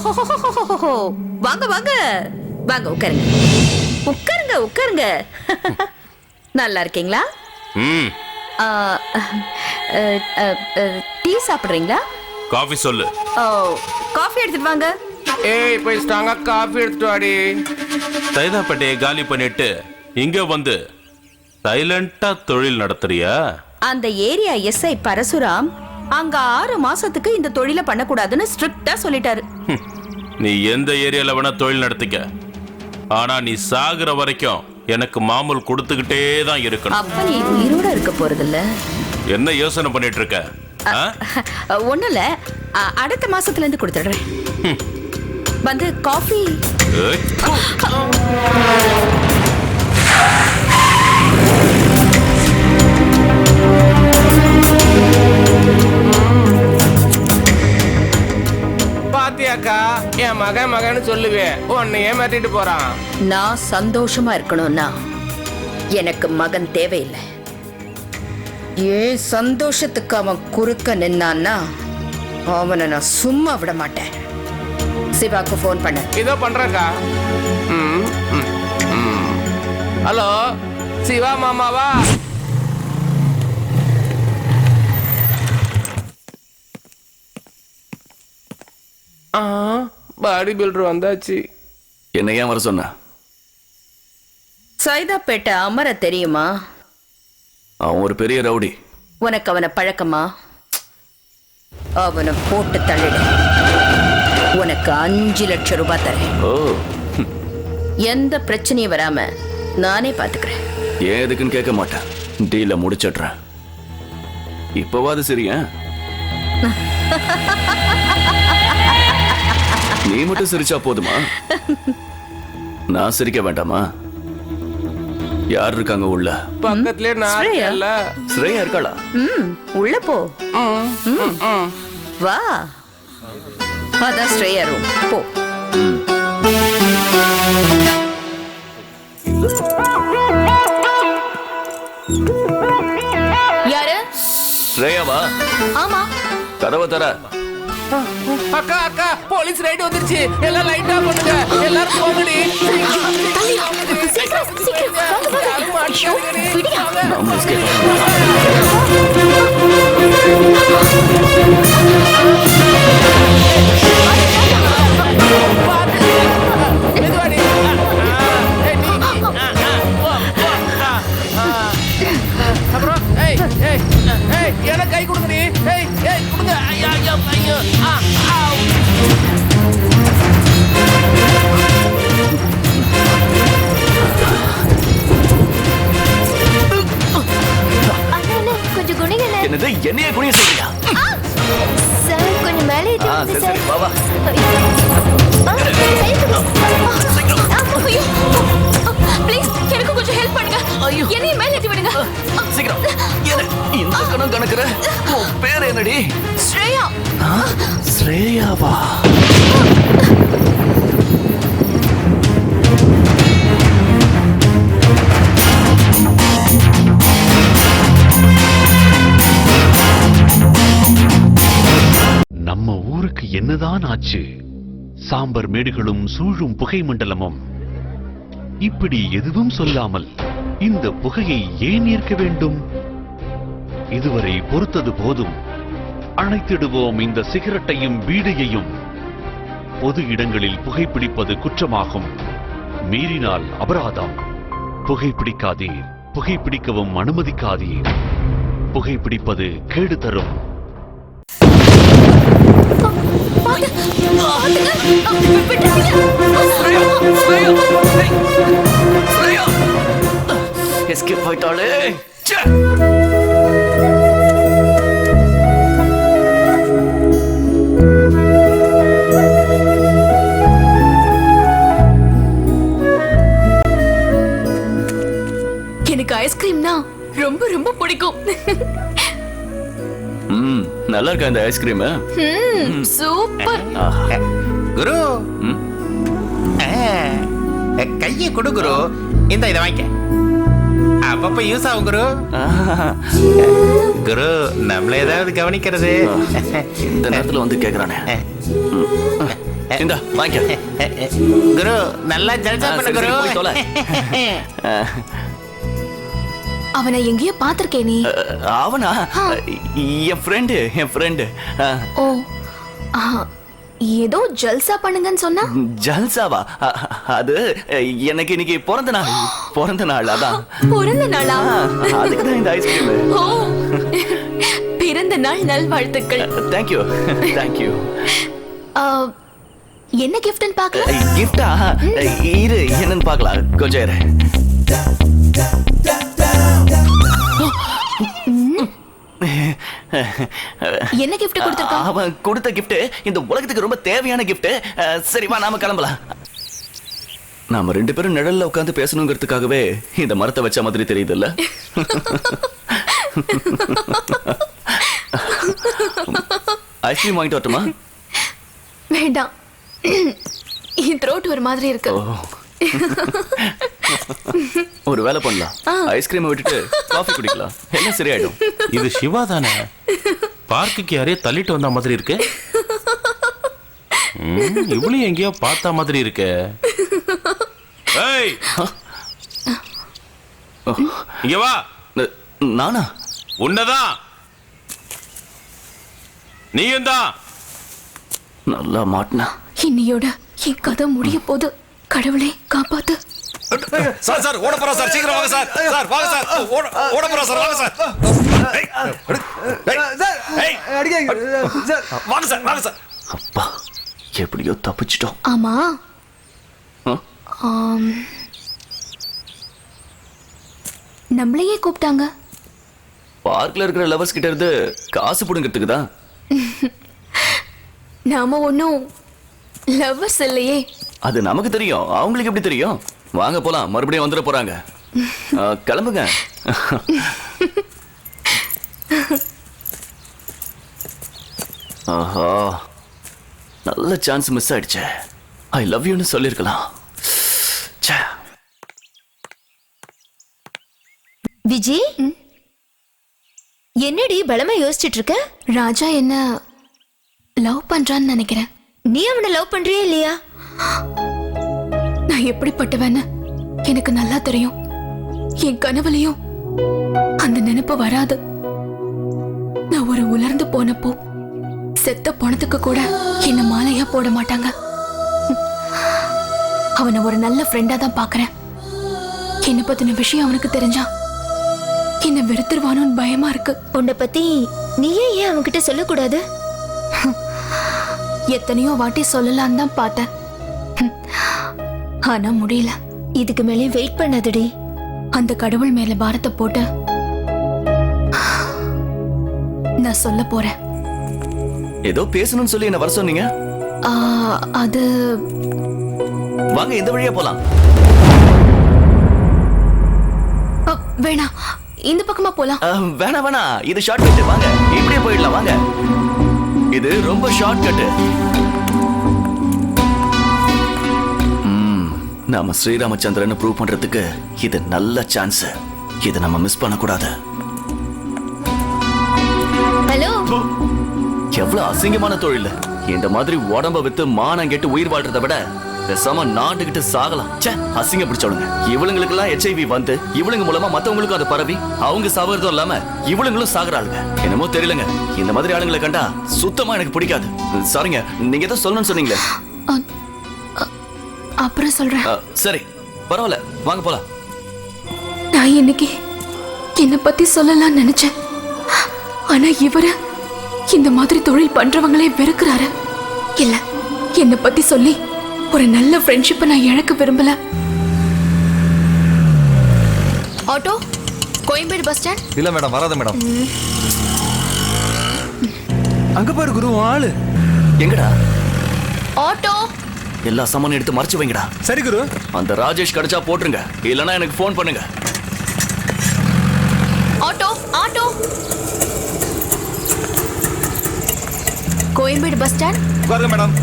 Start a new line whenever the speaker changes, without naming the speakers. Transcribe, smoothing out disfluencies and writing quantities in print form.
ஓஹோ, வாங்க வாங்க வாங்க, உட்காருங்க உட்காருங்க உட்காருங்க. நல்லா இருக்கீங்களா? ஆ, டீ சாப்பிடுறீங்களா?
காஃபி சொல்லு.
ஓ, காஃபி எடுத்துட்டு வாங்க.
ஏய் போய் ஸ்ட்ராங்கா காஃபி எடுத்துட்டு வாடி.
சைதாப்பேட்டையை காலி பண்ணிட்டு இங்க வந்து சைலண்டா தொழில் நடத்துறியா?
அந்த ஏரியா எஸ்ஐ பரசுராம் அங்க 6 மாசத்துக்கு இந்த தொழில பண்ணக்கூடாதுன்னு ஸ்ட்ரிக்ட்டா சொல்லிட்டாரு.
நீ எந்த ஏரியால வேணா தொழில் நடத்திக்க, ஆனா நீ சாகுற வரைக்கும் எனக்கு மாமூல் கொடுத்துக்கிட்டே தான் இருக்கணும்.
அப்ப நீ உயிரோட இருக்க போறதில்ல.
என்ன யோசனை பண்ணிட்டு இருக்க?
ஒண்ணும் இல்ல, அடுத்த மாசத்துல இருந்து கொடுத்துடுறேன். வந்து காஃபி.
பாத்தியாக்கா, என் மகன்னு சொல்லுவேன், உன்னை ஏமாத்திட்டு போறான்.
நான் சந்தோஷமா இருக்கணும்னா எனக்கு மகன் தேவையில்லை. ஏன் சந்தோஷத்துக்கு அவன் குறுக்க நின்னான்னா அவனை நான் சும்மா விட மாட்டேன். சிவாக்கு போன் பண்ண.
இதோ பண்றேக்கா. ஹலோ, சிவா மாமாவா? பாடி பில்டர் வந்தாச்சு.
என்ன ஏன் வர சொன்ன?
சைதாப்பேட்டை அமர தெரியுமா?
அவன் ஒரு பெரிய ரவுடி.
உனக்கு அவனை பழக்கமா? அவனை போட்டு தள்ளிடு. உனக்கு 5 லட்சம் ரூபாய் தரேன்.
ஓ,
எந்த பிரச்சனையும் வராம நானே பாத்துக்கிறேன்.
ஏன் எதுக்குன்னு கேட்க மாட்டேன். டீல முடிச்சிடுறேன். இப்பவாது சரியா? நீ மட்டும் சிரிச்சா போதுமா? நான் சிரிக்க வேண்டாமா? யார் இருக்காங்க உள்ள?
பக்கத்திலே நான் இல்ல.
ஸ்ரேயா இருக்காளா?
உள்ள போ. வா, அதான் ஸ்ரேயா ரூம். போ. யாரு?
ஸ்ரேயாவா?
ஆமா.
கதவை தர.
அக்கா அக்கா, போலீஸ் ரைடு வந்துருச்சு. எல்லாம் லைட்டா பண்ணுங்க. எல்லாரும் போங்கடி.
நாம escape
எனக்கு கை கொடுங்கடி. கொடுங்க. ஐயா ஐயா ஐயோ.
கொஞ்சம் குனிங்கல.
என்னது என்னைய குனிய சொல்றியா?
சார் கொஞ்சம் மேலே ஏத்தி விடுங்க
சரி
சார்.
வா வா.
ப்ளீஸ் எனக்கு கொஞ்சம் ஹெல்ப் பண்ணுங்க. என்னைய மேலே ஏத்தி விடுங்க.
சீக்கிரம். என்ன இந்த கணம் கணக்குற? உன் பேர் என்னடி?
ஸ்ரேயா.
ஸ்ரேயாவா?
நம்ம ஊருக்கு என்னதான் ஆச்சு? சாம்பர் மேடுகளும் சூழும் புகை மண்டலமும். இப்படி எதுவும் சொல்லாமல் இந்த புகையை ஏன் ஏற்க வேண்டும்? இதுவரை பொறுத்தது போதும். அணைத்திடுவோம் இந்த சிகரெட்டையும் பீடியையும். பொது இடங்களில் புகைப்பிடிப்பது குற்றமாகும். மீறினால் அபராதம். புகைப்பிடிக்காதீர். புகைப்பிடிக்கவும் அனுமதிக்காதீர். புகைப்பிடிப்பது கேடு தரும்.
எஸ்கேப் ஆயிட்டாளே.
எனக்கு ஐஸ்கிரீம்னா ரொம்ப ரொம்ப பிடிக்கும்.
நல்லா இருக்கா இந்த ஐஸ்கிரீம்?
சூப்பர்.
குரு, கையை கொடு குரு. இந்த இதை வாங்கிக்க. அப்பப்ப யூஸ் ஆகும் குரு. குரு, நம்மள ஏதாவது கவனிக்கிறது.
இந்த நேரத்துல வந்து கேக்குறானே. இந்தா வாங்கிக்க.
குரு நல்லா ஜல்சா பண்ணு
சரி,
குரு
சரி, போய் தொலை.
அவனை எங்கேயோ பாத்திருக்கே நீ.
அவனா? என் ஃப்ரெண்டு.
ஓ ஆ, ஏதோ ஜல்சா பண்ணுங்கன்னு சொன்னா.
ஜல்சாவா? அது எனக்கு இன்னைக்கு பிறந்த நாள் அதான்.
பிறந்த நாளா?
அதுக்கு தான் இந்த ஐஸ்கிரீம்.
ஓ பிறந்த நாள் நல்வாழ்த்துக்கள்.
தேங்க்யூ.
என்ன கிஃப்ட்னு பார்க்கலாம்.
கிஃப்டா? இரு என்னன்னு பார்க்கலாம், கொஞ்சம் இரு.
என்ன கிஃப்ட் கொடுத்திருக்கான்?
அவன் கொடுத்த கிஃப்ட் இந்த உலகத்துக்கு ரொம்ப தேவையான கிஃப்ட். சரி வா நாம கிளம்பலாம். நாம 2 பேரும் நிழல்ல உட்கார்ந்து பேசணுங்கிறதுக்காகவே இந்த மரத்தை வச்ச மாதிரி தெரியுதுல்ல? ஐஸ்கிரீம் வாங்கிட்டு வரட்டுமா?
வேண்டாம், என் த்ரோட் ஒரு மாதிரி இருக்கு.
ஒரு வேலை பண்ணலாம், ஐஸ்கிரீமை விட்டுட்டு காஃபி குடிக்கலாம், எல்லாம் சரியாயிடும்.
இது சிவா தானே? பார்க்குக்கு யாரையோ தள்ளிட்டு வந்த மாதிரி இருக்கு. இவளையும் எங்கேயோ பார்த்த மாதிரி இருக்கு. ஏய், இங்க வா.
நானா?
உன்னதான். நீயும் தான்.
நல்லா மாட்டினா.
இன்னையோட என் கதை முடிய போது. கடவுளே காப்பாத்து.
சார் ஓட போறோம் சார், சீக்கிரம் வாங்க சார். சார் வாங்க சார், ஓட போறோம் சார், வாங்க சார். வாங்க சார்.
அப்பா எப்படியோ தப்பிச்சிட்டோம்.
ஆமா, நம்மளையே கூப்பிட்டாங்க.
பார்க்ல இருக்கிற லவர்ஸ் கிட்ட இருந்து காசு புடுங்கிறதுக்கு தான்.
நாம ஒன்னும் லவ்வர்ஸ் இல்லையே.
அது நமக்கு தெரியும், அவங்களுக்கு எப்படி தெரியும்? வாங்க போலாம், மறுபடியும் வந்துட போறாங்க. கிளம்புங்க. ஆஹா, நல்ல சான்ஸ் மிஸ் ஆயிடுச்சு. ஐ லவ் யூன்னு சொல்லிருக்கலாம்.
விஜி, என்னடி பலமா யோசிச்சுட்டு இருக்க?
ராஜா என்ன லவ் பண்றான்னு நினைக்கிறேன்.
நீ அவனை லவ் பண்றியா இல்லையா?
நான் எப்படிப்பட்டவன்னு எனக்கு நல்லா தெரியும். என் கனவுலையும் அந்த நினைப்பு வராது. நான் ஒரு உலர்ந்து போனப்போ செத்த பணத்துக்கு கூட என்ன மாலையா போட மாட்டாங்க. அவனை ஒரு நல்ல ஃப்ரெண்டா தான் பாக்குறேன். என்ன பத்தின விஷயம் அவனுக்கு தெரிஞ்சா என்ன வெறுத்துருவானோன்னு பயமா இருக்கு.
உன்னை பத்தி நீயே ஏன் அவன்கிட்ட சொல்லக்கூடாது?
எத்தனையோ வாட்டி சொல்லலான்னு தான் பார்த்தேன், ஆனா முடியல.
இதுக்கு மேலே வெயிட் பண்ணாதடி.
அந்த கடவுள் மேல பாரத்தை போட்டு நான் சொல்ல போறேன்.
ஏதோ பேசணும்னு சொல்லி என்ன வர சொன்னீங்க?
அது
வாங்க இந்த வழியா போலாம்.
வேணாம், இந்த பக்கமா போலாம்.
வேணா இது ஷார்ட் கட். வாங்க இப்படியே போயிடலாம். வாங்க, இது ரொம்ப ஷார்ட் கட். நாம ஸ்ரீராமச்சந்திரன் ப்ரூவ் பண்றதுக்கு இது நல்ல சான்ஸ். இதை நம்ம மிஸ் பண்ண கூடாது.
ஹலோ,
எவ்வளவு அசிங்கமான தொழில். இந்த மாதிரி உடம்ப வித்து மானம் கெட்டு உயிர் வாழ்றதை விட பேசாம நாட்டுக்கிட்டு சாகலாம். அசிங்க பிடிச்சவளுங்க இவளுங்களுக்கு எல்லாம் HIV வந்து இவளுங்க மூலமா மத்தவங்களுக்கும் அது பரவி அவங்க சாவறதும் இல்லாம இவளுங்களும் சாகுறாளுங்க. என்னமோ தெரியலங்க, இந்த மாதிரி ஆளுங்களை கண்டா சுத்தமா எனக்கு பிடிக்காது. சாரிங்க, நீங்க ஏதோ சொல்லணும்னு சொன்னீங்களே.
அப்புறம் சொல்றேன்.
சரி பரவாயில்ல, வாங்க போலாம்.
நான் இன்னைக்கு என்ன பத்தி சொல்லலாம்னு நினைச்சேன், ஆனா இவரு இந்த மாதிரி தொழில் பண்றவங்களே வெறுக்கிறாரு. இல்ல, என்ன பத்தி சொல்லி ஒரு நல்ல ஃப்ரெண்ட்ஷிப்பை நான் இழக்க விரும்பல. Auto, Koyambedu bus stand.
இல்ல மேடம், வராத மேடம்.
அங்க பாரு குரு, ஆளு
எங்கடா?
ஆட்டோ.
எல்லா சாமானும் எடுத்து மறைச்சு வைங்கடா.
சரி குரு.
அந்த ராஜேஷ் கிடைச்சா போட்டுருங்க, இல்லனா எனக்கு ஃபோன் பண்ணுங்க.
Auto, auto. Koyambedu bus stand.
உட்காருங்க மேடம்.